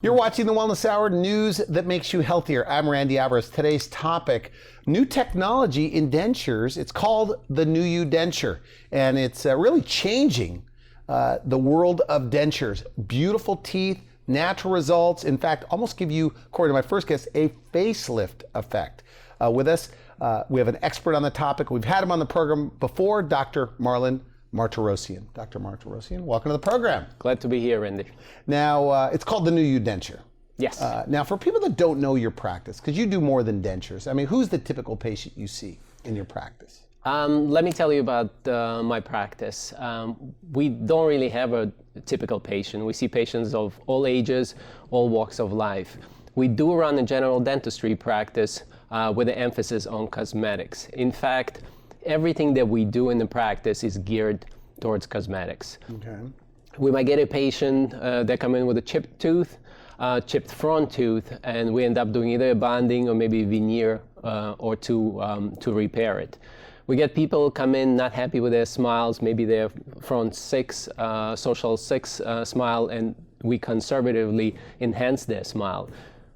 You're watching the Wellness Hour, news that makes you healthier. I'm Randy Alvarez. Today's topic, new technology in dentures. It's called the New You denture, and it's really changing the world of dentures. Beautiful teeth, natural results. In fact, almost give you, according to my first guest, a facelift effect. With us, we have an expert on the topic. We've had him on the program before, Dr. Marlen Martirossian. Dr. Martirossian, welcome to the program. Glad to be here, Randy. Now, it's called the New You denture. Yes. Now, for people that don't know your practice, because you do more than dentures, I mean, who's the typical patient you see in your practice? Let me tell you about my practice. We don't really have a typical patient. We see patients of all ages, all walks of life. We do run a general dentistry practice with an emphasis on cosmetics. In fact, everything that we do in the practice is geared towards cosmetics. Okay. We might get a patient that come in with a chipped tooth, chipped front tooth, and we end up doing either a bonding or maybe a veneer or to repair it. We get people come in not happy with their smiles, maybe their front six, social six smile, and we conservatively enhance their smile.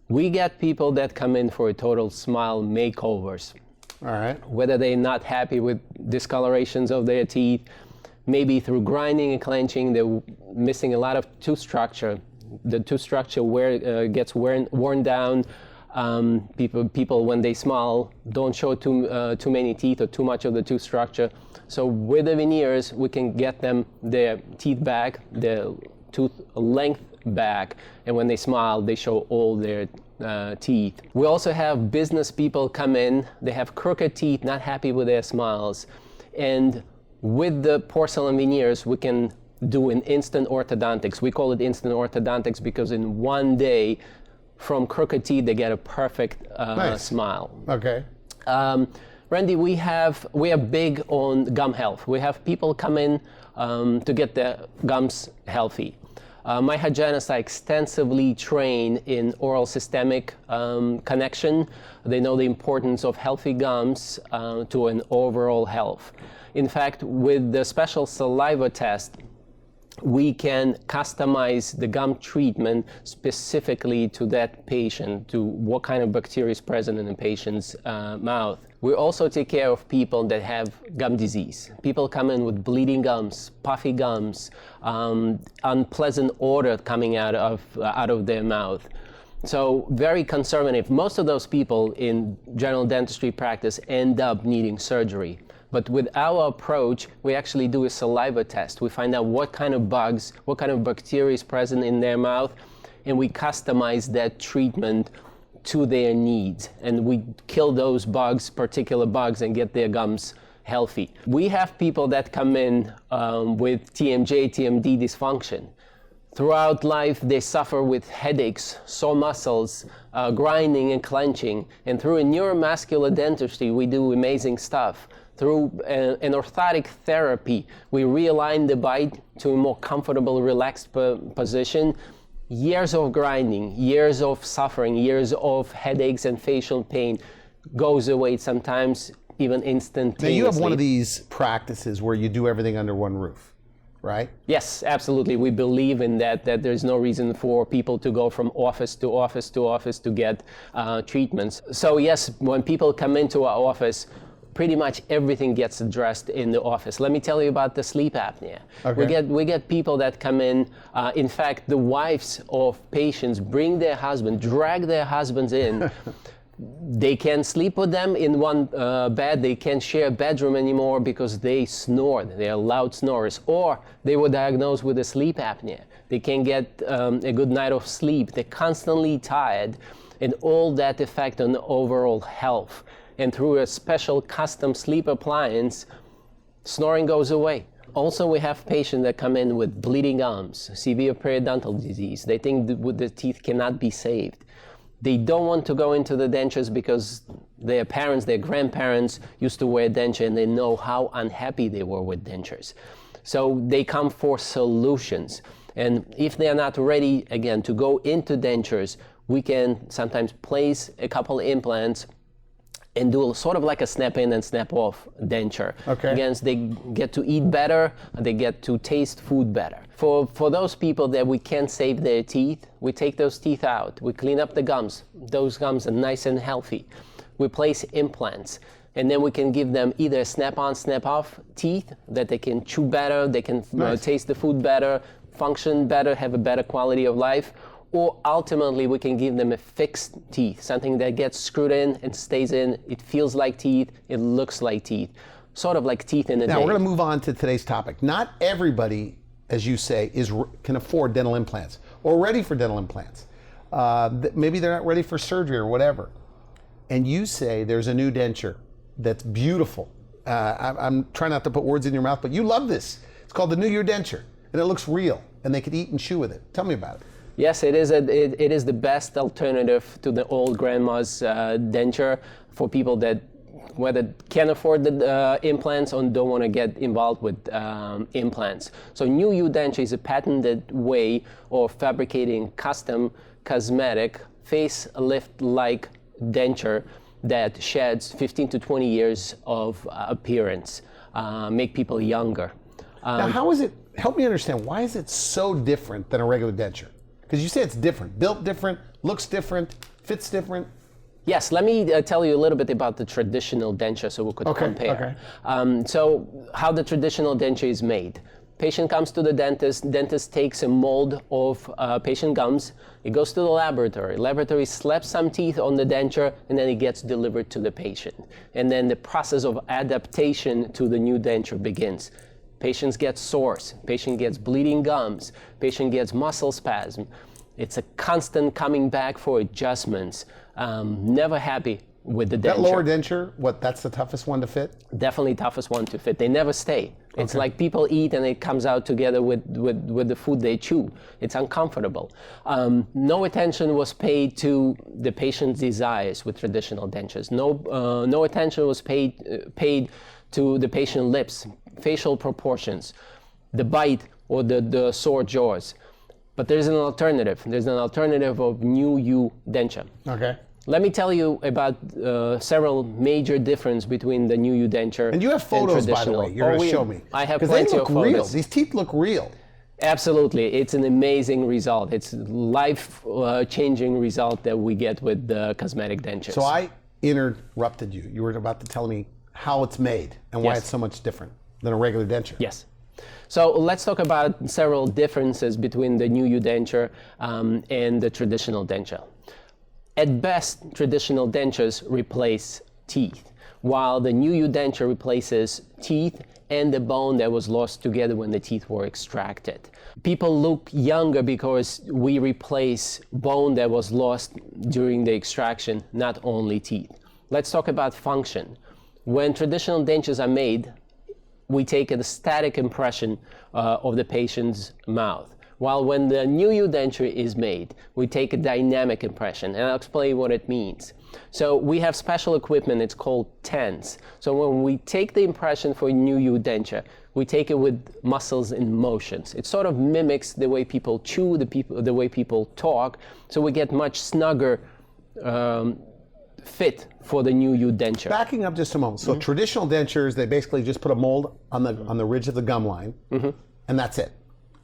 We get people that come in for a total smile makeovers. All right. Whether they're not happy with discolorations of their teeth, maybe through grinding and clenching, they're missing a lot of tooth structure. The tooth structure gets worn down. People, when they smile, don't show too many teeth or too much of the tooth structure. So with the veneers, we can get them their teeth back, their tooth length back, and when they smile, they show all their teeth. We also have business people come in, they have crooked teeth, not happy with their smiles, and with the porcelain veneers, we can do an instant orthodontics. We call it instant orthodontics because in one day, from crooked teeth, they get a perfect nice. Smile. Okay. Randy, we are big on gum health. We have people come in to get their gums healthy. My hygienists are extensively trained in oral systemic connection. They know the importance of healthy gums to an overall health. In fact, with the special saliva test, we can customize the gum treatment specifically to that patient, to what kind of bacteria is present in the patient's mouth. We also take care of people that have gum disease. People come in with bleeding gums, puffy gums, unpleasant odor coming out of their mouth. So very conservative. Most of those people in general dentistry practice end up needing surgery. But with our approach, we actually do a saliva test. We find out what kind of bugs, what kind of bacteria is present in their mouth, and we customize that treatment to their needs. And we kill those bugs, particular bugs, and get their gums healthy. We have people that come in with TMJ, TMD dysfunction. Throughout life, they suffer with headaches, sore muscles, grinding and clenching. And through a neuromuscular dentistry, we do amazing stuff. Through an orthotic therapy, we realign the bite to a more comfortable, relaxed position. Years of grinding, years of suffering, years of headaches and facial pain goes away, sometimes even instantaneously. Now, you have one of these practices where you do everything under one roof, right? Yes, absolutely. We believe in that there's no reason for people to go from office to office to office to get treatments. So yes, when people come into our office, pretty much everything gets addressed in the office. Let me tell you about the sleep apnea. Okay. We get people that come in. In fact, the wives of patients bring their husband, drag their husbands in. They can't sleep with them in one bed. They can't share a bedroom anymore because they snore. They're loud snorers. Or they were diagnosed with a sleep apnea. They can't get a good night of sleep. They're constantly tired, and all that affect on the overall health. And through a special custom sleep appliance, snoring goes away. Also, we have patients that come in with bleeding gums, severe periodontal disease. They think the teeth cannot be saved. They don't want to go into the dentures because their parents, their grandparents used to wear denture and they know how unhappy they were with dentures. So they come for solutions. And if they're not ready, again, to go into dentures, we can sometimes place a couple implants and do sort of like a snap in and snap off denture. Okay. Again, they get to eat better, they get to taste food better. For those people that we can't save their teeth, we take those teeth out, we clean up the gums. Those gums are nice and healthy. We place implants, and then we can give them either a snap-on, snap-off teeth that they can chew better, they can taste the food better, function better, have a better quality of life, or ultimately we can give them a fixed teeth, something that gets screwed in and stays in. It feels like teeth, it looks like teeth, sort of like teeth in a day. Now we're going to move on to today's topic. Not everybody, as you say, can afford dental implants or ready for dental implants. Maybe they're not ready for surgery or whatever. And you say there's a new denture that's beautiful. I'm trying not to put words in your mouth, but you love this. It's called the New You denture, and it looks real, and they could eat and chew with it. Tell me about it. Yes, it is the best alternative to the old grandma's denture for people that whether can't afford the implants or don't want to get involved with implants. So New You denture is a patented way of fabricating custom cosmetic facelift-like denture that sheds 15 to 20 years of appearance, make people younger. Now, how is it, help me understand, why is it so different than a regular denture? Because you say it's different, built different, looks different, fits different. Yes, let me tell you a little bit about the traditional denture so we could compare. So how the traditional denture is made. Patient comes to the dentist takes a mold of patient gums, it goes to the laboratory slaps some teeth on the denture, and then it gets delivered to the patient. And then the process of adaptation to the new denture begins. Patients get sores, patient gets bleeding gums, patient gets muscle spasm. It's a constant coming back for adjustments. Never happy with the denture. That lower denture, that's the toughest one to fit? Definitely toughest one to fit. They never stay. It's like people eat and it comes out together with the food they chew. It's uncomfortable. No attention was paid to the patient's desires with traditional dentures. No attention was paid to the patient lips, facial proportions, the bite or the sore jaws. But there's an alternative. There's an alternative of New You denture. Okay. Let me tell you about several major differences between the New You denture and you have photos, by the way, you're going to show me. I have plenty plenty of of photos. Real. photos. These teeth look real. Absolutely. It's an amazing result. It's life-changing result that we get with the cosmetic dentures. So I interrupted you. You were about to tell me how it's made and why it's so much different than a regular denture. Yes. So let's talk about several differences between the New You denture and the traditional denture. At best, traditional dentures replace teeth, while the New You denture replaces teeth and the bone that was lost together when the teeth were extracted. People look younger because we replace bone that was lost during the extraction, not only teeth. Let's talk about function. When traditional dentures are made, we take a static impression of the patient's mouth. While when the New You denture is made, we take a dynamic impression, and I'll explain what it means. So we have special equipment, it's called TENS. So when we take the impression for New You denture, we take it with muscles in motions. It sort of mimics the way people chew, the way people talk, so we get much snugger fit for the New You denture. Backing up just a moment. So traditional dentures, they basically just put a mold on the ridge of the gum line, and that's it.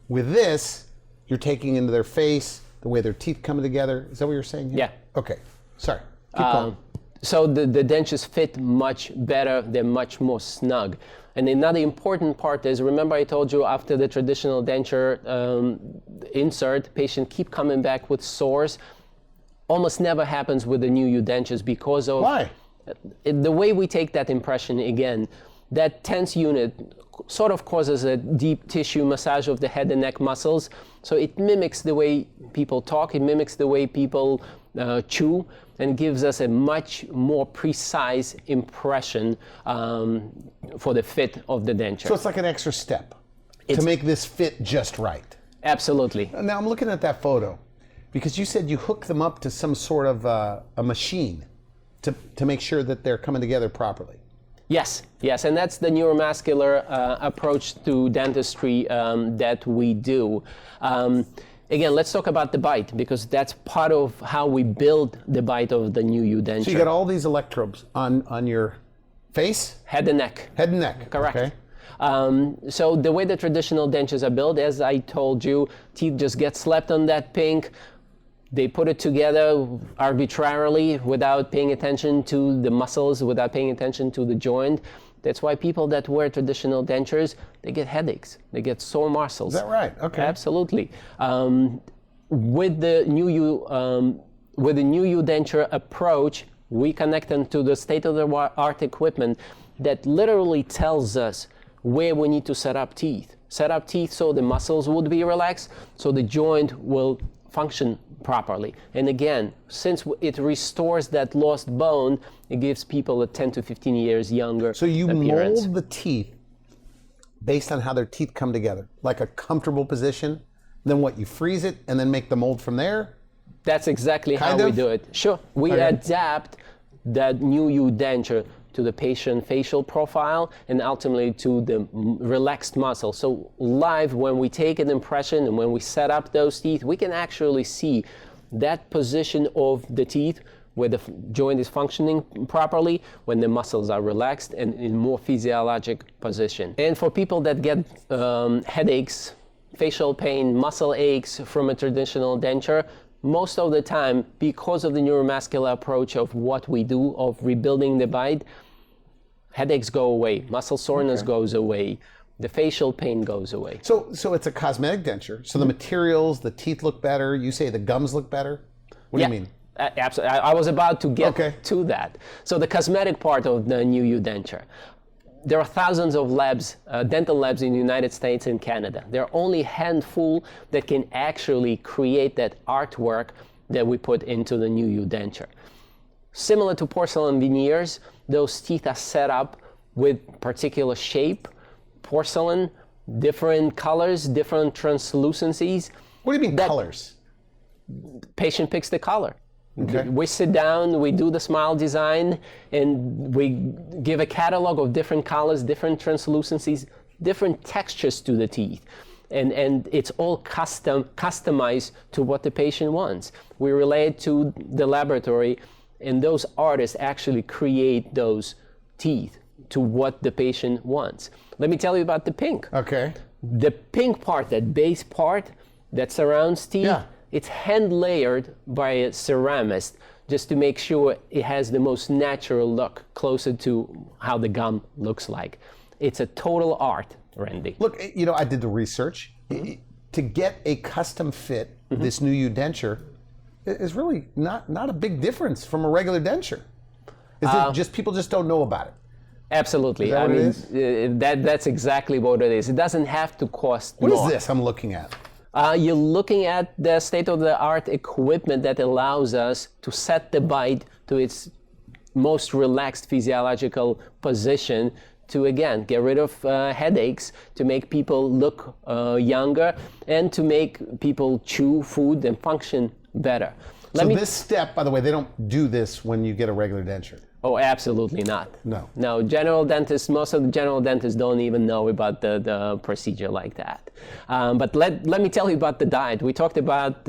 With this, you're taking into their face, the way their teeth come together. Is that what you're saying here? Yeah. Okay. Sorry. Keep going. So the dentures fit much better, they're much more snug. And another important part is, remember I told you after the traditional denture insert, patient keep coming back with sores. Almost never happens with the New You dentures because of Why? The way we take that impression again. That TENS unit sort of causes a deep tissue massage of the head and neck muscles. So it mimics the way people talk, it mimics the way people chew, and gives us a much more precise impression for the fit of the denture. So it's like an extra step to make this fit just right. Absolutely. Now I'm looking at that photo because you said you hook them up to some sort of a machine to make sure that they're coming together properly. Yes, and that's the neuromuscular approach to dentistry that we do. Again, let's talk about the bite, because that's part of how we build the bite of the new U denture. So you got all these electrodes on your face? Head and neck. Head and neck. Correct. Okay. So the way the traditional dentures are built, as I told you, teeth just get slapped on that pink. They put it together arbitrarily without paying attention to the muscles, without paying attention to the joint. That's why people that wear traditional dentures, they get headaches, they get sore muscles. Is that right? Okay. Absolutely. With the new U denture approach, we connect them to the state-of-the-art equipment that literally tells us where we need to set up teeth. Set up teeth so the muscles would be relaxed, so the joint will function properly. And again, since it restores that lost bone, it gives people a 10 to 15 years younger So you appearance. mold the teeth based on how their teeth come together, like a comfortable position. Then what, you freeze it and then make the mold from there? That's exactly how Kind we of? do it. Sure, we Okay. adapt that new U denture to the patient facial profile and ultimately to the relaxed muscle. So live, when we take an impression and when we set up those teeth, we can actually see that position of the teeth where the joint is functioning properly, when the muscles are relaxed and in more physiologic position. And for people that get headaches, facial pain, muscle aches from a traditional denture, most of the time, because of the neuromuscular approach of what we do, of rebuilding the bite, headaches go away, muscle soreness goes away, the facial pain goes away. So it's a cosmetic denture. So the materials, the teeth look better. You say the gums look better? What do you mean? Absolutely. I was about to get Okay. to that. So the cosmetic part of the new U denture. There are thousands of labs, dental labs in the United States and Canada. There are only a handful that can actually create that artwork that we put into the new U denture. Similar to porcelain veneers, those teeth are set up with particular shape, porcelain, different colors, different translucencies. What do you mean colors? Patient picks the color. Okay. We sit down, we do the smile design, and we give a catalog of different colors, different translucencies, different textures to the teeth. And it's all customized to what the patient wants. We relay it to the laboratory, and those artists actually create those teeth to what the patient wants. Let me tell you about the pink. Okay. The pink part, that base part that surrounds teeth, Yeah. it's hand layered by a ceramist just to make sure it has the most natural look, closer to how the gum looks like. It's a total art, Randy. Look, you know, I did the research. To get a custom fit, this new U denture is really not a big difference from a regular denture. Is it just people just don't know about it? Absolutely. Is that I what mean, it that's exactly what it is. It doesn't have to cost What more. is this I'm looking at? You're looking at the state-of-the-art equipment that allows us to set the bite to its most relaxed physiological position to, again, get rid of headaches, to make people look younger, and to make people chew food and function better. This step, by the way, they don't do this when you get a regular denture. Oh, absolutely not. No. No, general dentists, most of the general dentists don't even know about the procedure like that. But let me tell you about the diet. We talked about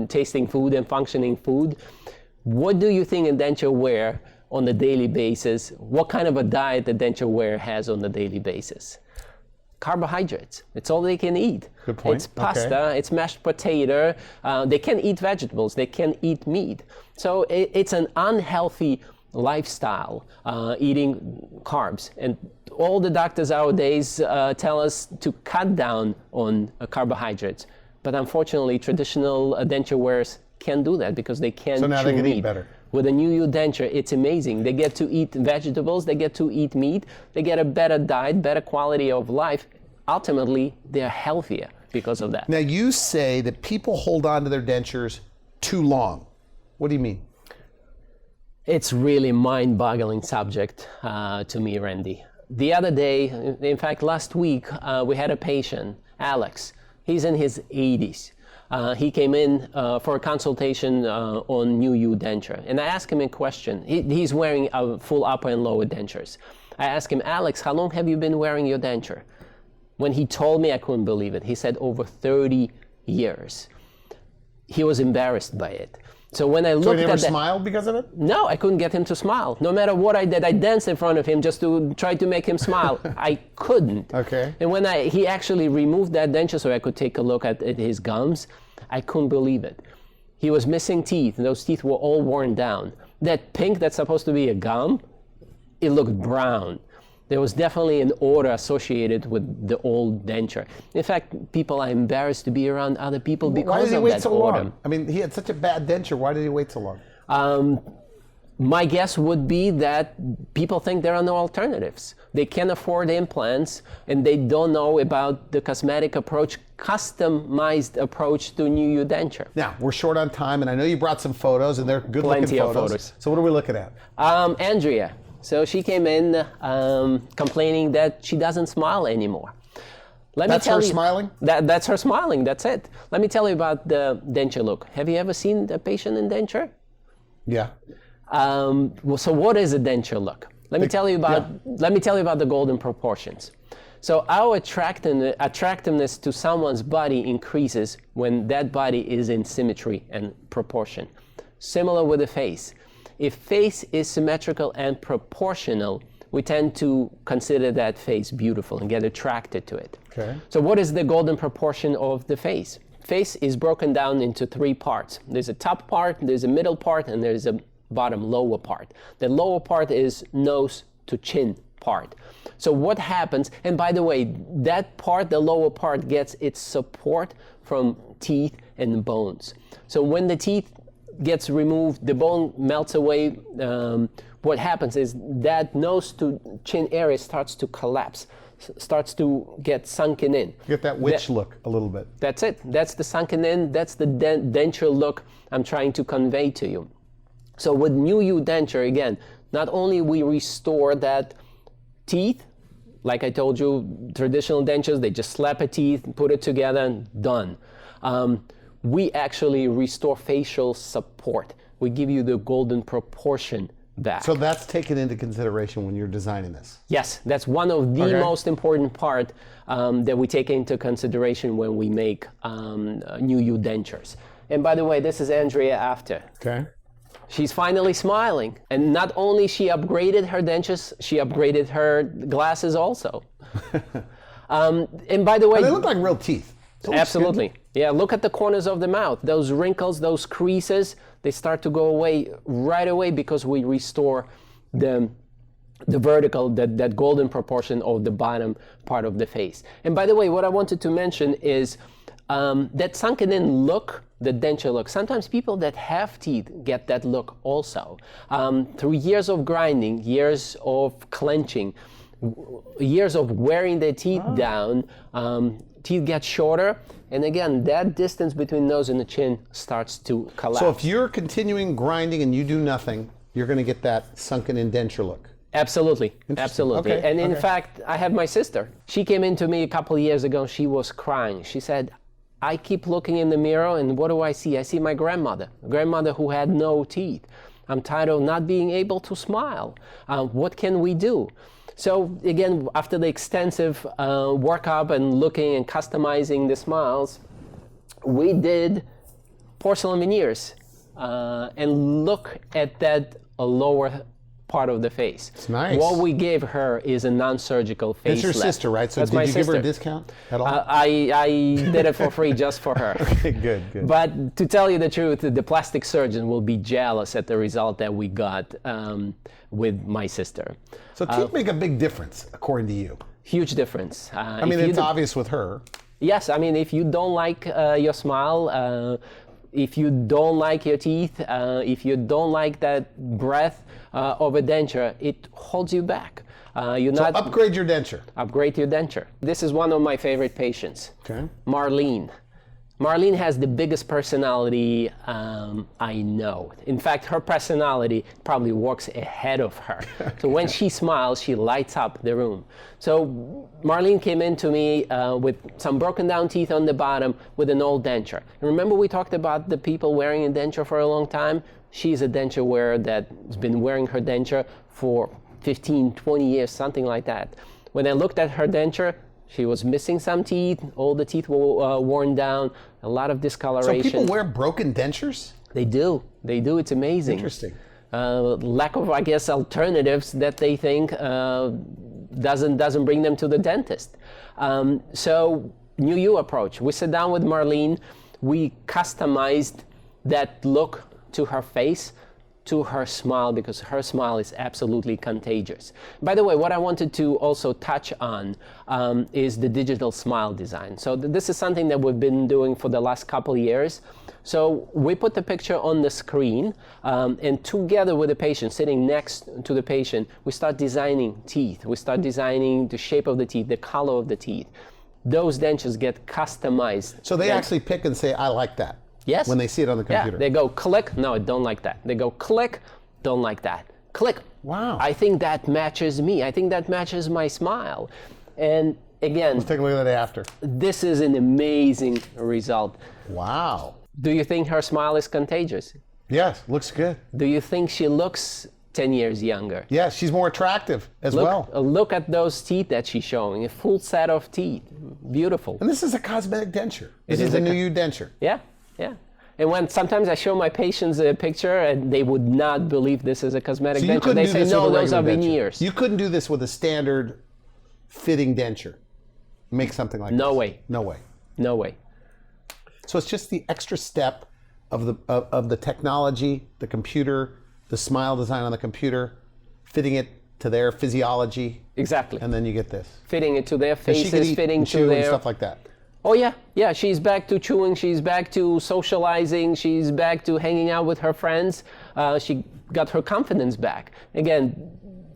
tasting food and functioning food. What do you think a denture wearer on a daily basis, what kind of a diet a denture wearer has on a daily basis? Carbohydrates. It's all they can eat. Good point. It's pasta, it's mashed potato. They can eat vegetables, they can eat meat. So it's an unhealthy lifestyle, eating carbs. And all the doctors nowadays tell us to cut down on carbohydrates. But unfortunately, traditional denture wearers can't do that because they can't So now they chew can meat. eat better. With a new U denture, it's amazing. They get to eat vegetables, they get to eat meat, they get a better diet, better quality of life. Ultimately, they're healthier because of that. Now, you say that people hold on to their dentures too long. What do you mean? It's really mind-boggling subject to me, Randy. The other day, in fact, last week, we had a patient, Alex. He's in his 80s. He came in for a consultation on new U denture. And I asked him a question. He's wearing a full upper and lower dentures. I asked him, Alex, how long have you been wearing your denture? When he told me, I couldn't believe it. He said over 30 years. he was embarrassed by it. So when I looked So he never at that, smiled because of it? no, I couldn't get him to smile. No matter what I did, I danced in front of him just to try to make him smile. I couldn't. Okay. And when he actually removed that denture so I could take a look at his gums, I couldn't believe it. He was missing teeth, and those teeth were all worn down. That pink that's supposed to be a gum, it looked brown. There was definitely an odor associated with the old denture. In fact, people are embarrassed to be around other people because Why did he of wait that so odor. long? I mean, he had such a bad denture. Why did he wait so long? My guess would be that people think there are no alternatives. They can't afford implants, and they don't know about the cosmetic approach, customized approach to new denture. Now, we're short on time, and I know you brought some photos, and they're good-looking Plenty of photos. photos. So what are we looking at? Andrea. So she came in complaining that she doesn't smile anymore. That's her smiling? That's her smiling, that's it. Let me tell you about the denture look. Have you ever seen a patient in denture? Yeah. So what is a denture look? Let me tell you about the golden proportions. So our attractiveness to someone's body increases when that body is in symmetry and proportion. Similar with the face. If face is symmetrical and proportional, we tend to consider that face beautiful and get attracted to it. Okay. So what is the golden proportion of the face? Face is broken down into three parts. There's a top part, there's a middle part, and there's a bottom lower part. The lower part is nose to chin part. So what happens, and by the way, that part, the lower part, gets its support from teeth and bones. So when the teeth gets removed, the bone melts away, what happens is that nose to chin area starts to collapse, starts to get sunken in. Get that witch look a little bit. That's it. That's the sunken in. That's the denture look I'm trying to convey to you. So with new denture, again, not only we restore that teeth, like I told you, traditional dentures, they just slap a teeth, put it together, and done. We actually restore facial support. We give you the golden proportion back. So that's taken into consideration when you're designing this? Yes, that's one of the most important part that we take into consideration when we make new dentures. And by the way, this is Andrea after. Okay. She's finally smiling. And not only she upgraded her dentures, she upgraded her glasses also. And by the way... They look like real teeth. Absolutely. Yeah, look at the corners of the mouth. Those wrinkles, those creases, they start to go away right away because we restore the vertical, that golden proportion of the bottom part of the face. And by the way, what I wanted to mention is that sunken in look, the denture look. Sometimes people that have teeth get that look also. Through years of grinding, years of clenching, years of wearing their teeth down, teeth get shorter, and again, that distance between nose and the chin starts to collapse. So if you're continuing grinding and you do nothing, you're going to get that sunken in denture look. Absolutely, absolutely. Okay. And in fact, I have my sister. She came in to me a couple of years ago. She was crying. She said, I keep looking in the mirror, and what do I see? I see my grandmother who had no teeth. I'm tired of not being able to smile. What can we do? So again, after the extensive workup and looking and customizing the smiles, we did porcelain veneers and look at that lower part of the face. It's nice. What we gave her is a non-surgical facelift. It's your sister, right? So That's did my you give her a sister. discount at all? I did it for free just for her. Okay, good. But to tell you the truth, the plastic surgeon will be jealous at the result that we got with my sister. So teeth make a big difference, according to you. Huge difference. I mean, it's obvious with her. Yes, I mean, if you don't like your smile, if you don't like your teeth, if you don't like that breath of a denture, it holds you back. Upgrade your denture. Upgrade your denture. This is one of my favorite patients. Okay. Marlene. Marlene has the biggest personality I know. In fact, her personality probably works ahead of her. So when she smiles, she lights up the room. So Marlene came in to me with some broken down teeth on the bottom with an old denture. And remember we talked about the people wearing a denture for a long time? She's a denture wearer that's been wearing her denture for 15, 20 years, something like that. When I looked at her denture, She was missing some teeth. All the teeth were worn down. A lot of So discoloration. people wear broken dentures? They do. They do. It's amazing. Interesting. Lack of, I guess, alternatives that they think doesn't bring them to the dentist. So New You approach. We sat down with Marlen. We customized that look to her face, to her smile, because her smile is absolutely contagious. By the way, what I wanted to also touch on is the digital smile design. So this is something that we've been doing for the last couple of years. So we put the picture on the screen, and together with the patient, sitting next to the patient, we start designing teeth. We start designing the shape of the teeth, the color of the teeth. Those dentures get customized. So they actually pick and say, I like that. Yes. When they see it on the computer. Yeah, they go click, no, I don't like that. They go click, don't like that. Click. Wow. I think that matches me. I think that matches my smile. And again, Let's take a look at that after. this is an amazing result. Wow. Do you think her smile is contagious? Yes, looks good. Do you think she looks 10 years younger? Yeah, she's more attractive as well. Look at those teeth that she's showing, a full set of teeth. Beautiful. And this is a cosmetic denture. This is is a New You denture. Yeah, yeah. And when sometimes I show my patients a picture and they would not believe this is a cosmetic So you denture, couldn't they do say, this no, with a those are regular denture. veneers. You couldn't do this with a standard fitting denture. Make something like No this. way. No way. No way. So it's just the extra step of the technology, the computer, the smile design on the computer, fitting it to their physiology, Exactly. and then you get this. Fitting it to their And she could faces, eat fitting and to chew and their... stuff like that. Oh yeah, yeah, she's back to chewing, she's back to socializing, she's back to hanging out with her friends. She got her confidence back. Again,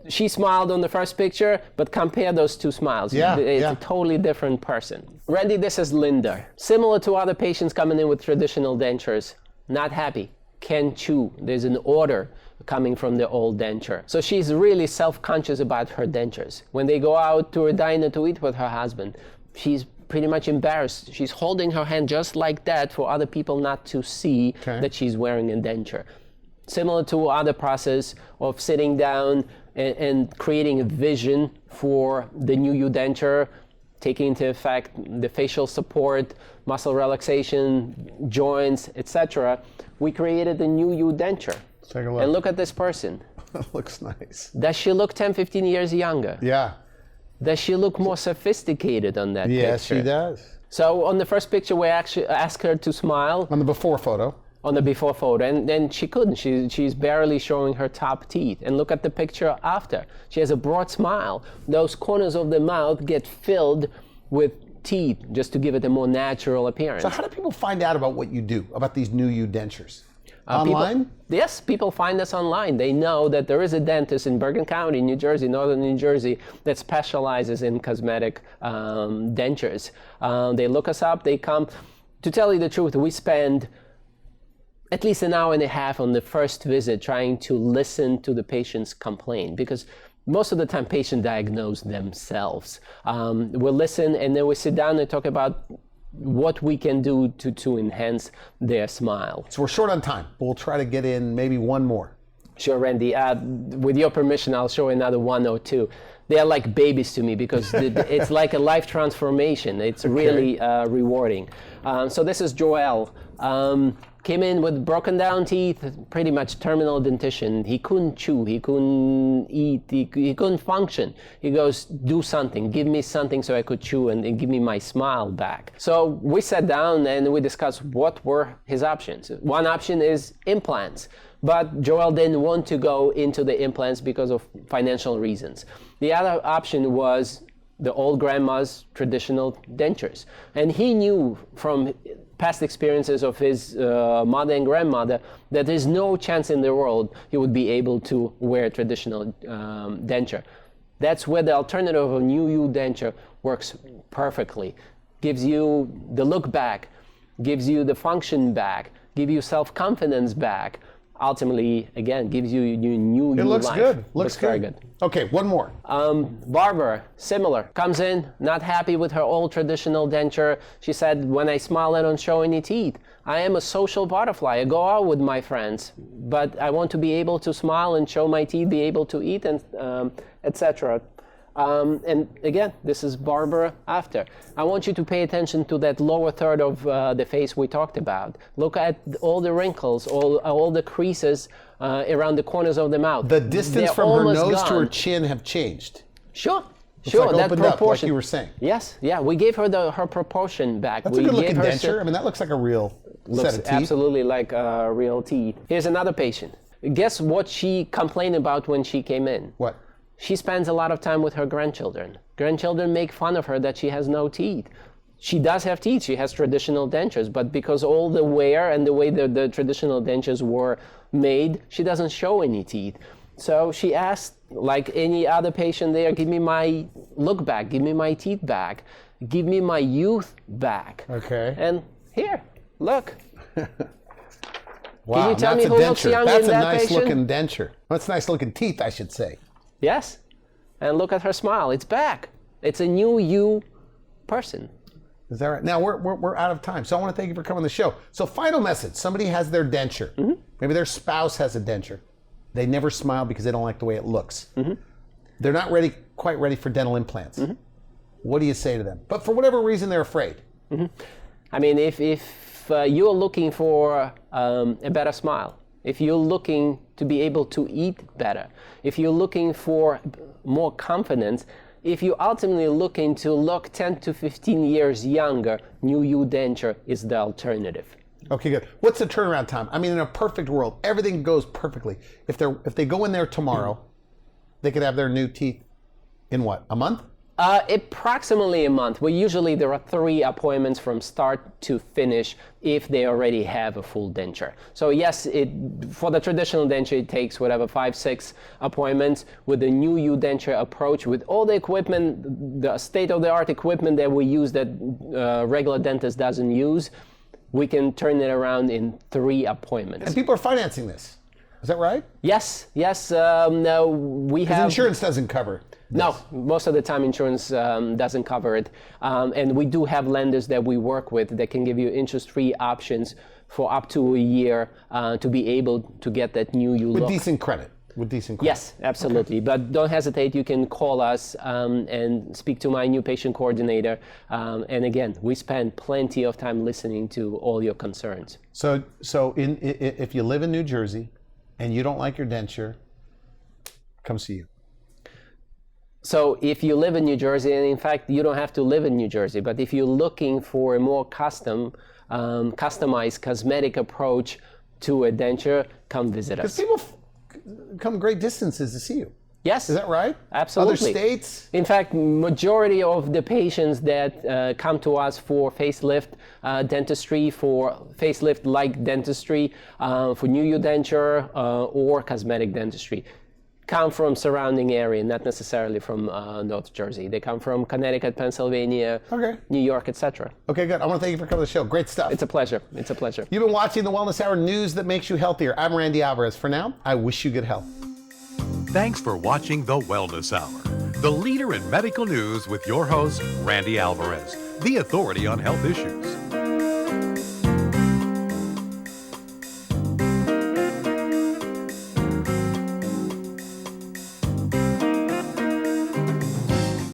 she smiled on the first picture, but compare those two smiles. Yeah, It's yeah. a totally different person. Randy, this is Linda. Similar to other patients coming in with traditional dentures, not happy, can't chew. There's an odor coming from the old denture. So she's really self-conscious about her dentures. When they go out to a diner to eat with her husband, she's pretty much embarrassed. She's holding her hand just like that for other people not to see that she's wearing a denture. Similar to other process of sitting down and creating a vision for the New You denture, taking into effect the facial support, muscle relaxation, joints, etc. We created a New You denture. Let's take a look. And look at this person. Looks nice. Does she look 10, 15 years younger? Yeah. Does she look more sophisticated on that Yes, picture? she does. So on the first picture, we actually asked her to smile On the before photo. on the before photo, and then she couldn't. She's barely showing her top teeth. And look at the picture after. She has a broad smile. Those corners of the mouth get filled with teeth just to give it a more natural appearance. So how do people find out about what you do, about these New You dentures? Online? Yes, people find us online. They know that there is a dentist in Bergen County, New Jersey, northern New Jersey, that specializes in cosmetic dentures. They look us up, they come. To tell you the truth, we spend at least an hour and a half on the first visit trying to listen to the patient's complaint, because most of the time patients diagnose themselves. We'll listen and then we sit down and talk about what we can do to enhance their smile. So we're short on time, but we'll try to get in maybe one more. Sure, Randy. With your permission, I'll show another one or two. They are like babies to me because it's like a life transformation. It's really rewarding. So this is Joel. Came in with broken down teeth, pretty much terminal dentition. He couldn't chew, he couldn't eat, he couldn't function. He goes, do something, give me something so I could chew and give me my smile back. So we sat down and we discussed what were his options. One option is implants, but Joel didn't want to go into the implants because of financial reasons. The other option was the old grandma's traditional dentures. And he knew from past experiences of his mother and grandmother that there's no chance in the world he would be able to wear a traditional denture. That's where the alternative of New You denture works perfectly. Gives you the look back, gives you the function back, gives you self-confidence back. Ultimately, again, gives you new It looks life. good. Looks very good. Okay, one more. Barbara, similar, comes in, not happy with her old traditional denture. She said, when I smile, I don't show any teeth. I am a social butterfly. I go out with my friends, but I want to be able to smile and show my teeth, be able to eat, and etc. And again, this is Barbara after. I want you to pay attention to that lower third of the face we talked about. Look at all the wrinkles, all the creases around the corners of the mouth. The distance They're from her almost nose to her gone. chin have changed. Sure. It's Sure, like that opened up, proportion. like you were saying. Yes, yeah, we gave her her proportion back. That's we a good looking gave her denture. I mean, that looks like a real looks set of teeth. absolutely like real teeth. Here's another patient. Guess what she complained about when she came in? What? She spends a lot of time with her grandchildren. Grandchildren make fun of her that she has no teeth. She does have teeth. She has traditional dentures, but because all the wear and the way the traditional dentures were made, she doesn't show any teeth. So she asked, like any other patient there, give me my look back, give me my teeth back, give me my youth back. Okay. And here, look. Wow, Can you tell that's me a who looks denture. young That's in a that nice patient? looking denture. That's nice looking teeth, I should say. Yes. And look at her smile. It's back. It's a new you person. Is that right? Now we're out of time, so I want to thank you for coming on the show. So final message: somebody has their denture. Mm-hmm. Maybe their spouse has a denture. They never smile because they don't like the way it looks. Mm-hmm. They're not quite ready for dental implants. Mm-hmm. What do you say to them? But for whatever reason, they're afraid. Mm-hmm. I mean, if you're looking for a better smile, if you're looking to be able to eat better, if you're looking for more confidence, if you're ultimately looking to look 10 to 15 years younger, New You Denture is the alternative. Okay, good. What's the turnaround time? I mean, in a perfect world, everything goes perfectly. If they go in there tomorrow, they could have their new teeth in what, a month? Approximately a month. Well, usually there are 3 appointments from start to finish if they already have a full denture. So yes, for the traditional denture, it takes whatever 5-6 appointments. With the New You Denture approach, with all the equipment, the state-of-the-art equipment that we use that regular dentist doesn't use, we can turn it around in 3 appointments. And people are financing this. Is that right? Yes. No, we have. Insurance doesn't cover it. No, most of the time insurance doesn't cover it. And we do have lenders that we work with that can give you interest-free options for up to a year to be able to get that new you look. With decent credit. Yes, absolutely. Okay. But don't hesitate. You can call us and speak to my new patient coordinator. And again, we spend plenty of time listening to all your concerns. So if you live in New Jersey and you don't like your denture, come see you. So if you live in New Jersey, and in fact, you don't have to live in New Jersey, but if you're looking for a more customized cosmetic approach to a denture, come visit us. Because people come great distances to see you. Yes. Is that right? Absolutely. Other states? In fact, majority of the patients that come to us for facelift dentistry, for facelift-like dentistry, for New You Denture or cosmetic dentistry, come from surrounding area, not necessarily from North Jersey. They come from Connecticut, Pennsylvania, New York, etc. Okay, good. I want to thank you for coming to the show. Great stuff. It's a pleasure. It's a pleasure. You've been watching the Wellness Hour, news that makes you healthier. I'm Randy Alvarez. For now, I wish you good health. Thanks for watching the Wellness Hour, the leader in medical news with your host, Randy Alvarez, the authority on health issues.